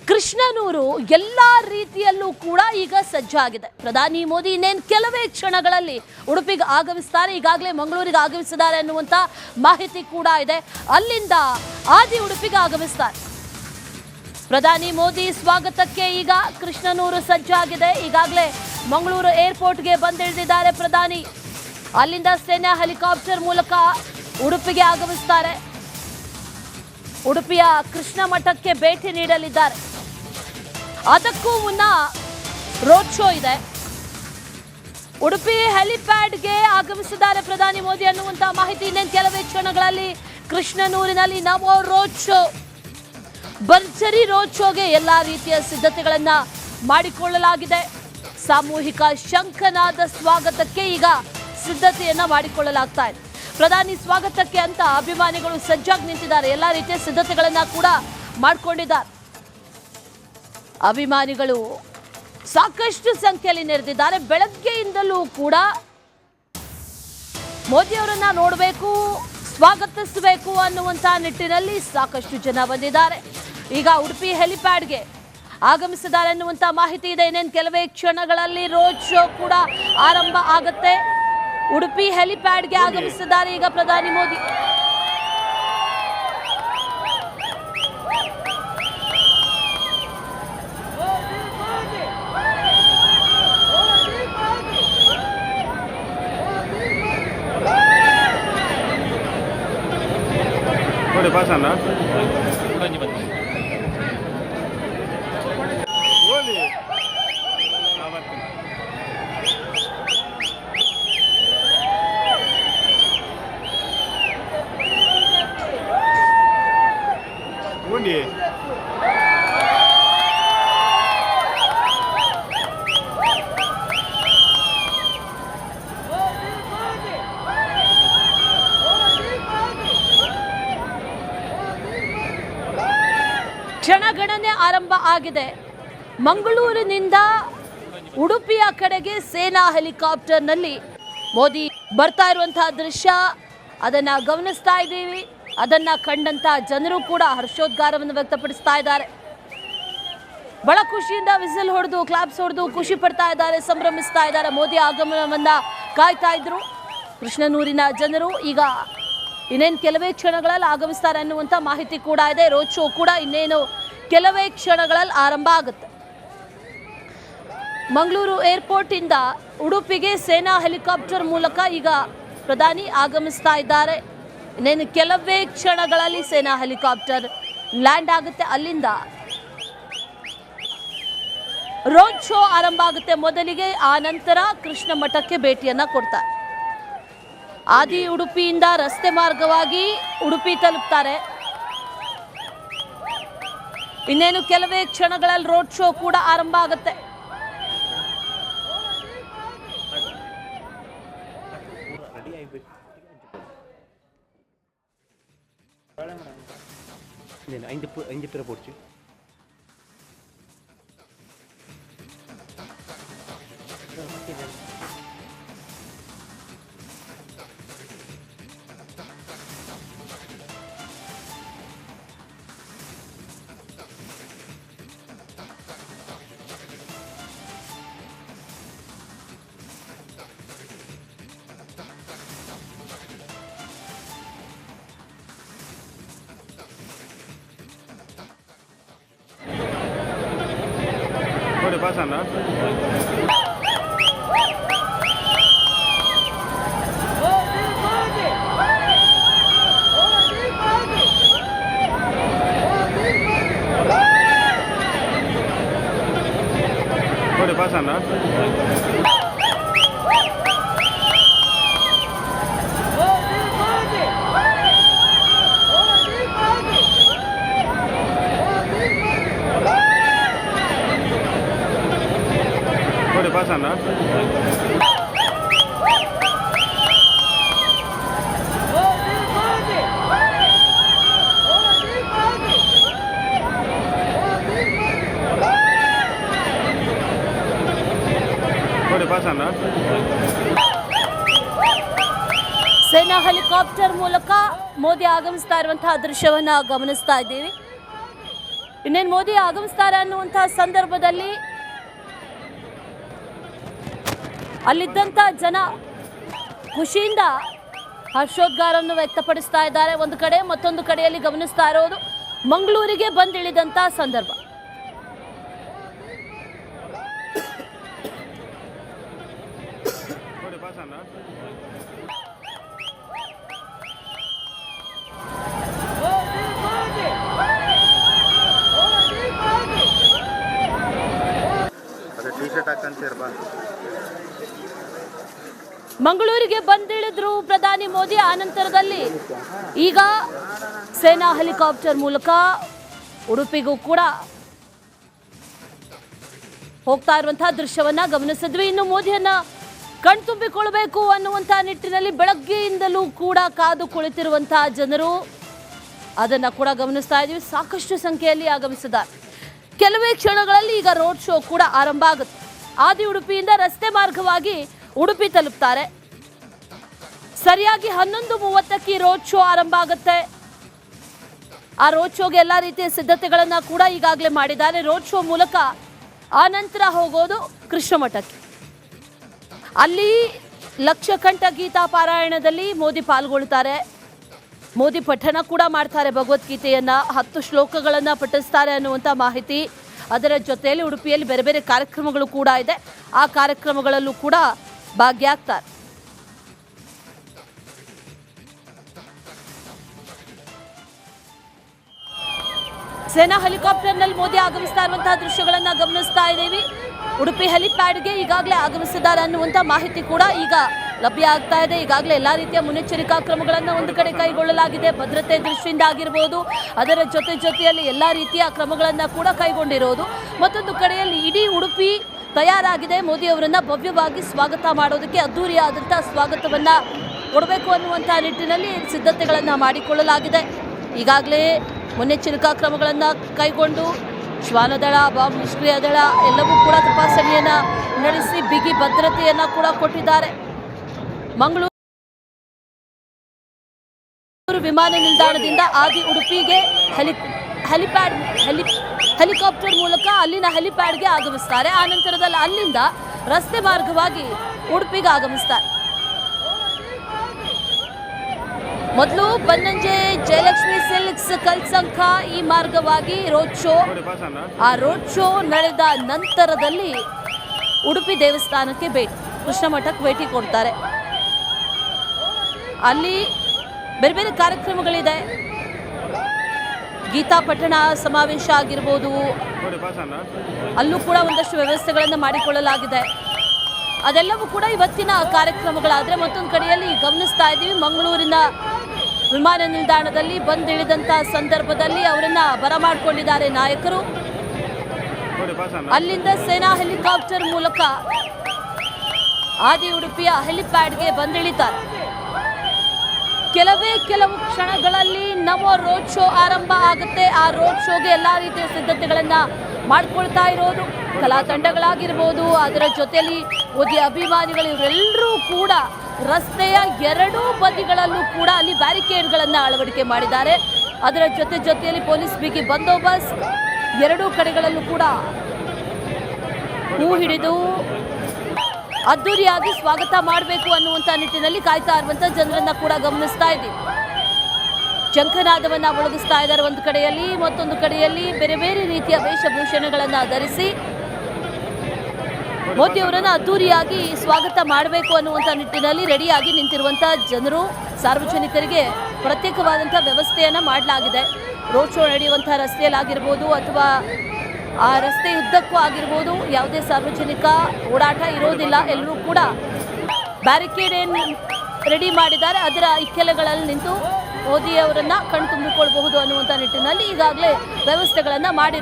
ಕೃಷ್ಣನೂರು ಎಲ್ಲಾ ರೀತಿಯಲ್ಲೂ ಕೂಡ ಈಗ ಸಜ್ಜಾಗಿದೆ. ಪ್ರಧಾನಿ ಮೋದಿ ಇನ್ನೇನು ಕೆಲವೇ ಕ್ಷಣಗಳಲ್ಲಿ ಉಡುಪಿಗೆ ಆಗಮಿಸ್ತಾರೆ. ಈಗಾಗಲೇ ಮಂಗಳೂರಿಗೆ ಆಗಮಿಸಿದ್ದಾರೆ ಅನ್ನುವಂಥ ಮಾಹಿತಿ ಕೂಡ ಇದೆ. ಅಲ್ಲಿಂದ ಆದಿ ಉಡುಪಿಗೆ ಆಗಮಿಸ್ತಾರೆ. ಪ್ರಧಾನಿ ಮೋದಿ ಸ್ವಾಗತಕ್ಕೆ ಈಗ ಕೃಷ್ಣನೂರು ಸಜ್ಜಾಗಿದೆ. ಈಗಾಗಲೇ ಮಂಗಳೂರು ಏರ್ಪೋರ್ಟ್ಗೆ ಬಂದಿಳಿದಿದ್ದಾರೆ ಪ್ರಧಾನಿ. ಅಲ್ಲಿಂದ ಸೇನಾ ಹೆಲಿಕಾಪ್ಟರ್ ಮೂಲಕ ಉಡುಪಿಗೆ ಆಗಮಿಸ್ತಾರೆ. ಉಡುಪಿಯ ಕೃಷ್ಣ ಮಠಕ್ಕೆ ಭೇಟಿ ನೀಡಲಿದ್ದಾರೆ. ಅದಕ್ಕೂ ಮುನ್ನ ರೋಡ್ ಶೋ ಇದೆ. ಉಡುಪಿ ಹೆಲಿಪ್ಯಾಡ್ಗೆ ಆಗಮಿಸಿದ್ದಾರೆ ಪ್ರಧಾನಿ ಮೋದಿ ಅನ್ನುವಂತಹ ಮಾಹಿತಿ. ಇನ್ನೇನು ಕೆಲವೇ ಕ್ಷಣಗಳಲ್ಲಿ ಕೃಷ್ಣನೂರಿನಲ್ಲಿ ನಮೋ ರೋಡ್ ಶೋ, ಭರ್ಜರಿ ರೋಡ್ ಶೋಗೆ ಎಲ್ಲಾ ರೀತಿಯ ಸಿದ್ಧತೆಗಳನ್ನ ಮಾಡಿಕೊಳ್ಳಲಾಗಿದೆ. ಸಾಮೂಹಿಕ ಶಂಖನಾದ ಸ್ವಾಗತಕ್ಕೆ ಈಗ ಸಿದ್ಧತೆಯನ್ನ ಮಾಡಿಕೊಳ್ಳಲಾಗ್ತಾ ಇದೆ. ಪ್ರಧಾನಿ ಸ್ವಾಗತಕ್ಕೆ ಅಂತ ಅಭಿಮಾನಿಗಳು ಸಜ್ಜಾಗಿ ನಿಂತಿದ್ದಾರೆ. ಎಲ್ಲಾ ರೀತಿಯ ಸಿದ್ಧತೆಗಳನ್ನ ಕೂಡ ಮಾಡಿಕೊಂಡಿದ್ದಾರೆ. ಅಭಿಮಾನಿಗಳು ಸಾಕಷ್ಟು ಸಂಖ್ಯೆಯಲ್ಲಿ ನೆರೆದಿದ್ದಾರೆ. ಬೆಳಗ್ಗೆಯಿಂದಲೂ ಕೂಡ ಮೋದಿ ಅವರನ್ನ ನೋಡಬೇಕು, ಸ್ವಾಗತಿಸಬೇಕು ಅನ್ನುವಂತ ನಿಟ್ಟಿನಲ್ಲಿ ಸಾಕಷ್ಟು ಜನ ಬಂದಿದ್ದಾರೆ. ಈಗ ಉಡುಪಿ ಹೆಲಿಪ್ಯಾಡ್ಗೆ ಆಗಮಿಸಿದ್ದಾರೆ ಅನ್ನುವಂತ ಮಾಹಿತಿ ಇದೆ. ಇನ್ನೇನು ಕೆಲವೇ ಕ್ಷಣಗಳಲ್ಲಿ ರೋಡ್ ಶೋ ಕೂಡ ಆರಂಭ ಆಗುತ್ತೆ. ಉಡುಪಿ ಹೆಲಿಪ್ಯಾಡ್ಗೆ ಆಗಮಿಸಿದ್ದಾರೆ ಈಗ ಪ್ರಧಾನಿ ಮೋದಿ. pasando. ಕ್ಷಣಗಣನೆ ಆರಂಭ ಆಗಿದೆ. ಮಂಗಳೂರಿನಿಂದ ಉಡುಪಿಯ ಕಡೆಗೆ ಸೇನಾ ಹೆಲಿಕಾಪ್ಟರ್ನಲ್ಲಿ ಮೋದಿ ಬರ್ತಾ ಇರುವಂತಹ ದೃಶ್ಯ ಅದನ್ನ ಗಮನಿಸ್ತಾ ಇದ್ದೀವಿ. ಅದನ್ನ ಕಂಡಂತಹ ಜನರು ಕೂಡ ಹರ್ಷೋದ್ಗಾರವನ್ನು ವ್ಯಕ್ತಪಡಿಸ್ತಾ ಇದ್ದಾರೆ. ಬಹಳ ಖುಷಿಯಿಂದ ವಿಸಿಲ್ ಹೊಡೆದು ಕ್ಲಾಪ್ಸ್ ಹೊಡೆದು ಖುಷಿ ಪಡ್ತಾ ಇದ್ದಾರೆ, ಸಂಭ್ರಮಿಸ್ತಾ ಇದ್ದಾರೆ. ಮೋದಿ ಆಗಮನವನ್ನ ಕಾಯ್ತಾ ಇದ್ರು ಕೃಷ್ಣನೂರಿನ ಜನರು. ಈಗ ಇನ್ನೇನು ಕೆಲವೇ ಕ್ಷಣಗಳಲ್ಲಿ ಆಗಮಿಸ್ತಾರೆ ಅನ್ನುವಂಥ ಮಾಹಿತಿ ಕೂಡ ಇದೆ. ರೋಡ್ ಶೋ ಕೂಡ ಇನ್ನೇನು ಕೆಲವೇ ಕ್ಷಣಗಳಲ್ಲಿ ಆರಂಭ ಆಗುತ್ತೆ. ಮಂಗಳೂರು ಏರ್ಪೋರ್ಟ್ ಇಂದ ಉಡುಪಿಗೆ ಸೇನಾ ಹೆಲಿಕಾಪ್ಟರ್ ಮೂಲಕ ಈಗ ಪ್ರಧಾನಿ ಆಗಮಿಸ್ತಾ ಇದ್ದಾರೆ. ಇನ್ನೇನು ಕೆಲವೇ ಕ್ಷಣಗಳಲ್ಲಿ ಸೇನಾ ಹೆಲಿಕಾಪ್ಟರ್ ಲ್ಯಾಂಡ್ ಆಗುತ್ತೆ. ಅಲ್ಲಿಂದ ರೋಡ್ ಶೋ ಆರಂಭ ಆಗುತ್ತೆ ಮೊದಲಿಗೆ. ಆ ನಂತರ ಕೃಷ್ಣ ಮಠಕ್ಕೆ ಭೇಟಿಯನ್ನ ಕೊಡ್ತಾರೆ. ಆದಿ ಉಡುಪಿಯಿಂದ ರಸ್ತೆ ಮಾರ್ಗವಾಗಿ ಉಡುಪಿ ತಲುಪ್ತಾರೆ. ಇನ್ನೇನು ಕೆಲವೇ ಕ್ಷಣಗಳಲ್ಲಿ ರೋಡ್ ಶೋ ಕೂಡ ಆರಂಭ ಆಗುತ್ತೆ. pasando. Pasando. Pasando. Pasando. ಸೇನಾ ಹೆಲಿಕಾಪ್ಟರ್ ಮೂಲಕ ಮೋದಿ ಆಗಮಿಸ್ತಾ ಇರುವಂತಹ ದೃಶ್ಯವನ್ನ ಗಮನಿಸ್ತಾ ಇದ್ದೀವಿ. ಇನ್ನೇನು ಮೋದಿ ಆಗಮಿಸ್ತಾರೆ ಅನ್ನುವಂತಹ ಸಂದರ್ಭದಲ್ಲಿ ಅಲ್ಲಿದ್ದಂಥ ಜನ ಖುಷಿಯಿಂದ ಹರ್ಷೋದ್ಗಾರವನ್ನು ವ್ಯಕ್ತಪಡಿಸ್ತಾ ಇದ್ದಾರೆ. ಒಂದು ಕಡೆ, ಮತ್ತೊಂದು ಕಡೆಯಲ್ಲಿ ಗಮನಿಸ್ತಾ ಇರೋದು ಮಂಗಳೂರಿಗೆ ಬಂದಿಳಿದಂಥ ಸಂದರ್ಭ. ಮಂಗಳೂರಿಗೆ ಬಂದಿಳಿದ್ರು ಪ್ರಧಾನಿ ಮೋದಿ. ಆನಂತರದಲ್ಲಿ ಈಗ ಸೇನಾ ಹೆಲಿಕಾಪ್ಟರ್ ಮೂಲಕ ಉಡುಪಿಗೂ ಕೂಡ ಹೋಗ್ತಾ ಇರುವಂತಹ ದೃಶ್ಯವನ್ನ ಗಮನಿಸಿದ್ವಿ. ಇನ್ನು ಮೋದಿಯನ್ನ ಕಣ್ತುಂಬಿಕೊಳ್ಬೇಕು ಅನ್ನುವಂತಹ ನಿಟ್ಟಿನಲ್ಲಿ ಬೆಳಗ್ಗೆಯಿಂದಲೂ ಕೂಡ ಕಾದು ಕುಳಿತಿರುವಂತಹ ಜನರು ಅದನ್ನ ಕೂಡ ಗಮನಿಸ್ತಾ ಇದ್ದೀವಿ. ಸಾಕಷ್ಟು ಸಂಖ್ಯೆಯಲ್ಲಿ ಆಗಮಿಸಿದ್ದಾರೆ. ಕೆಲವೇ ಕ್ಷಣಗಳಲ್ಲಿ ಈಗ ರೋಡ್ ಶೋ ಕೂಡ ಆರಂಭ ಆಗುತ್ತೆ. ಆದಿ ಉಡುಪಿಯಿಂದ ರಸ್ತೆ ಮಾರ್ಗವಾಗಿ ಉಡುಪಿ ತಲುಪ್ತಾರೆ. ಸರಿಯಾಗಿ 11:30ಕ್ಕೆ ರೋಡ್ ಶೋ ಆರಂಭ ಆಗುತ್ತೆ. ಆ ರೋಡ್ ಶೋಗೆ ಎಲ್ಲ ರೀತಿಯ ಸಿದ್ಧತೆಗಳನ್ನ ಕೂಡ ಈಗಾಗಲೇ ಮಾಡಿದ್ದಾರೆ. ರೋಡ್ ಶೋ ಮೂಲಕ ಆನಂತರ ಹೋಗೋದು ಕೃಷ್ಣ ಮಠಕ್ಕೆ. ಅಲ್ಲಿ ಲಕ್ಷಕಂಠ ಗೀತಾ ಪಾರಾಯಣದಲ್ಲಿ ಮೋದಿ ಪಾಲ್ಗೊಳ್ತಾರೆ. ಮೋದಿ ಪಠಣ ಕೂಡ ಮಾಡ್ತಾರೆ. ಭಗವದ್ಗೀತೆಯನ್ನ 10 ಶ್ಲೋಕಗಳನ್ನ ಪಠಿಸ್ತಾರೆ ಅನ್ನುವಂಥ ಮಾಹಿತಿ. ಅದರ ಜೊತೆಯಲ್ಲಿ ಉಡುಪಿಯಲ್ಲಿ ಬೇರೆ ಬೇರೆ ಕಾರ್ಯಕ್ರಮಗಳು ಕೂಡ ಇದೆ. ಆ ಕಾರ್ಯಕ್ರಮಗಳಲ್ಲೂ ಕೂಡ ಭಾಗಿಯಾಗ್ತಾರೆ. ಸೇನಾ ಹೆಲಿಕಾಪ್ಟರ್ನಲ್ಲಿ ಮೋದಿ ಆಗಮಿಸ್ತಾ ಇರುವಂತಹ ದೃಶ್ಯಗಳನ್ನ ಗಮನಿಸ್ತಾ ಇದ್ದೀವಿ. ಉಡುಪಿ ಹೆಲಿಪ್ಯಾಡ್ಗೆ ಈಗಾಗಲೇ ಆಗಮಿಸಿದ್ದಾರೆ ಅನ್ನುವಂಥ ಮಾಹಿತಿ ಕೂಡ ಈಗ ಲಭ್ಯ ಆಗ್ತಾ ಇದೆ. ಈಗಾಗಲೇ ಎಲ್ಲ ರೀತಿಯ ಮುನ್ನೆಚ್ಚರಿಕಾ ಕ್ರಮಗಳನ್ನು ಒಂದು ಕಡೆ ಕೈಗೊಳ್ಳಲಾಗಿದೆ. ಭದ್ರತೆ ದೃಷ್ಟಿಯಿಂದ ಆಗಿರ್ಬೋದು, ಅದರ ಜೊತೆಯಲ್ಲಿ ಎಲ್ಲ ರೀತಿಯ ಕ್ರಮಗಳನ್ನು ಕೂಡ ಕೈಗೊಂಡಿರೋದು. ಮತ್ತೊಂದು ಕಡೆಯಲ್ಲಿ ಇಡೀ ಉಡುಪಿ ತಯಾರಾಗಿದೆ. ಮೋದಿ ಅವರನ್ನ ಭವ್ಯವಾಗಿ ಸ್ವಾಗತ ಮಾಡೋದಕ್ಕೆ ಅದ್ದೂರಿಯಾದಂಥ ಸ್ವಾಗತವನ್ನ ಕೊಡಬೇಕು ಅನ್ನುವಂಥ ನಿಟ್ಟಿನಲ್ಲಿ ಸಿದ್ಧತೆಗಳನ್ನು ಮಾಡಿಕೊಳ್ಳಲಾಗಿದೆ. ಈಗಾಗಲೇ ಮುನ್ನೆಚ್ಚರಿಕಾ ಕ್ರಮಗಳನ್ನು ಕೈಗೊಂಡು ಶ್ವಾನದಳ, ಬಾಂಬ್ ನಿಷ್ಕ್ರಿಯ ದಳ ಎಲ್ಲವೂ ಕೂಡ ತಪಾಸಣೆಯನ್ನು ನಡೆಸಿ ಬಿಗಿ ಭದ್ರತೆಯನ್ನು ಕೂಡ ಕೊಟ್ಟಿದ್ದಾರೆ. ಮಂಗಳೂರು ವಿಮಾನ ನಿಲ್ದಾಣದಿಂದ ಆದಿ ಉಡುಪಿಗೆ ಹೆಲಿಕಾಪ್ಟರ್ ಮೂಲಕ ಅಲ್ಲಿನ ಹೆಲಿಪ್ಯಾಡ್ಗೆ ಆಗಮಿಸ್ತಾರೆ. ಆನಂತರದಲ್ಲಿ ಅಲ್ಲಿಂದ ರಸ್ತೆ ಮಾರ್ಗವಾಗಿ ಉಡುಪಿಗೆ ಆಗಮಿಸ್ತಾರೆ. ಮೊದಲು ಬನ್ನಂಜೆ, ಜಯಲಕ್ಷ್ಮಿ ಸಿಲ್ಕ್ಸ್, ಕಲ್ಸಂಕ ಈ ಮಾರ್ಗವಾಗಿ ರೋಡ್ ಶೋ. ಆ ರೋಡ್ ಶೋ ನಡೆದ ನಂತರದಲ್ಲಿ ಉಡುಪಿ ದೇವಸ್ಥಾನಕ್ಕೆ ಕೃಷ್ಣ ಮಠಕ್ಕೆ ಭೇಟಿ ಕೊಡ್ತಾರೆ. ಅಲ್ಲಿ ಬೇರೆ ಬೇರೆ ಕಾರ್ಯಕ್ರಮಗಳಿದೆ. ಗೀತಾ ಪಠಣ ಸಮಾವೇಶ ಆಗಿರ್ಬೋದು, ಅಲ್ಲೂ ಕೂಡ ಒಂದಷ್ಟು ವ್ಯವಸ್ಥೆಗಳನ್ನು ಮಾಡಿಕೊಳ್ಳಲಾಗಿದೆ. ಅದೆಲ್ಲವೂ ಕೂಡ ಇವತ್ತಿನ ಕಾರ್ಯಕ್ರಮಗಳಾದರೆ, ಮತ್ತೊಂದು ಕಡೆಯಲ್ಲಿ ಗಮನಿಸ್ತಾ ಇದ್ದೀವಿ ಮಂಗಳೂರಿನ ವಿಮಾನ ನಿಲ್ದಾಣದಲ್ಲಿ ಬಂದಿಳಿದಂಥ ಸಂದರ್ಭದಲ್ಲಿ ಅವರನ್ನ ಬರಮಾಡಿಕೊಂಡಿದ್ದಾರೆ ನಾಯಕರು. ಅಲ್ಲಿಂದ ಸೇನಾ ಹೆಲಿಕಾಪ್ಟರ್ ಮೂಲಕ ಆದಿ ಉಡುಪಿಯ ಹೆಲಿಪ್ಯಾಡ್ಗೆ ಬಂದಿಳಿತಾರೆ. ಕೆಲವು ಕ್ಷಣಗಳಲ್ಲಿ ನವ ರೋಡ್ ಶೋ ಆರಂಭ ಆಗುತ್ತೆ. ಆ ರೋಡ್ ಶೋಗೆ ಎಲ್ಲ ರೀತಿಯ ಸಿದ್ಧತೆಗಳನ್ನು ಮಾಡಿಕೊಳ್ತಾ ಇರೋದು ಕಲಾ ತಂಡಗಳಾಗಿರ್ಬೋದು, ಅದರ ಜೊತೆಯಲ್ಲಿ ಮೋದಿ ಅಭಿಮಾನಿಗಳು ಇವರೆಲ್ಲರೂ ಕೂಡ ರಸ್ತೆಯ ಎರಡೂ ಬದಿಗಳಲ್ಲೂ ಕೂಡ ಅಲ್ಲಿ ಬ್ಯಾರಿಕೇಡ್ಗಳನ್ನು ಅಳವಡಿಕೆ ಮಾಡಿದ್ದಾರೆ. ಅದರ ಜೊತೆಯಲ್ಲಿ ಪೊಲೀಸ್ ಬಿಗಿ ಬಂದೋಬಸ್ತ್ ಎರಡೂ ಕಡೆಗಳಲ್ಲೂ ಕೂಡ ಹೂ ಹಿಡಿದು ಅದ್ದೂರಿಯಾಗಿ ಸ್ವಾಗತ ಮಾಡಬೇಕು ಅನ್ನುವಂಥ ನಿಟ್ಟಿನಲ್ಲಿ ಕಾಯ್ತಾ ಇರುವಂಥ ಜನರನ್ನ ಕೂಡ ಗಮನಿಸ್ತಾ ಇದ್ದೀವಿ. ಶಂಖನಾದವನ್ನು ಒಳಗಿಸ್ತಾ ಇದ್ದಾರೆ ಒಂದು ಕಡೆಯಲ್ಲಿ, ಮತ್ತೊಂದು ಕಡೆಯಲ್ಲಿ ಬೇರೆ ಬೇರೆ ರೀತಿಯ ವೇಷಭೂಷಣಗಳನ್ನು ಧರಿಸಿ ಮೋದಿ ಅವರನ್ನು ಅದ್ದೂರಿಯಾಗಿ ಸ್ವಾಗತ ಮಾಡಬೇಕು ಅನ್ನುವಂಥ ನಿಟ್ಟಿನಲ್ಲಿ ರೆಡಿಯಾಗಿ ನಿಂತಿರುವಂಥ ಜನರು. ಸಾರ್ವಜನಿಕರಿಗೆ ಪ್ರತ್ಯೇಕವಾದಂಥ ವ್ಯವಸ್ಥೆಯನ್ನು ಮಾಡಲಾಗಿದೆ. ರೋಡ್ ಶೋ ನಡೆಯುವಂಥ ರಸ್ತೆಯಲ್ಲಾಗಿರ್ಬೋದು ಅಥವಾ ಆ ರಸ್ತೆ ಉದ್ದಕ್ಕೂ ಆಗಿರ್ಬೋದು ಯಾವುದೇ ಸಾರ್ವಜನಿಕ ಓಡಾಟ ಇರೋದಿಲ್ಲ. ಎಲ್ಲರೂ ಕೂಡ ಬ್ಯಾರಿಕೇಡ್ ಏನು ರೆಡಿ ಮಾಡಿದ್ದಾರೆ ಅದರ ಇಕ್ಕೆಲೆಗಳಲ್ಲಿ ನಿಂತು ಮೋದಿ ಅವರನ್ನು ಕಣ್ತುಂಬಿಕೊಳ್ಳಬಹುದು ಅನ್ನುವಂಥ ನಿಟ್ಟಿನಲ್ಲಿ ಈಗಾಗಲೇ ವ್ಯವಸ್ಥೆಗಳನ್ನು ಮಾಡಿದ್ದಾರೆ.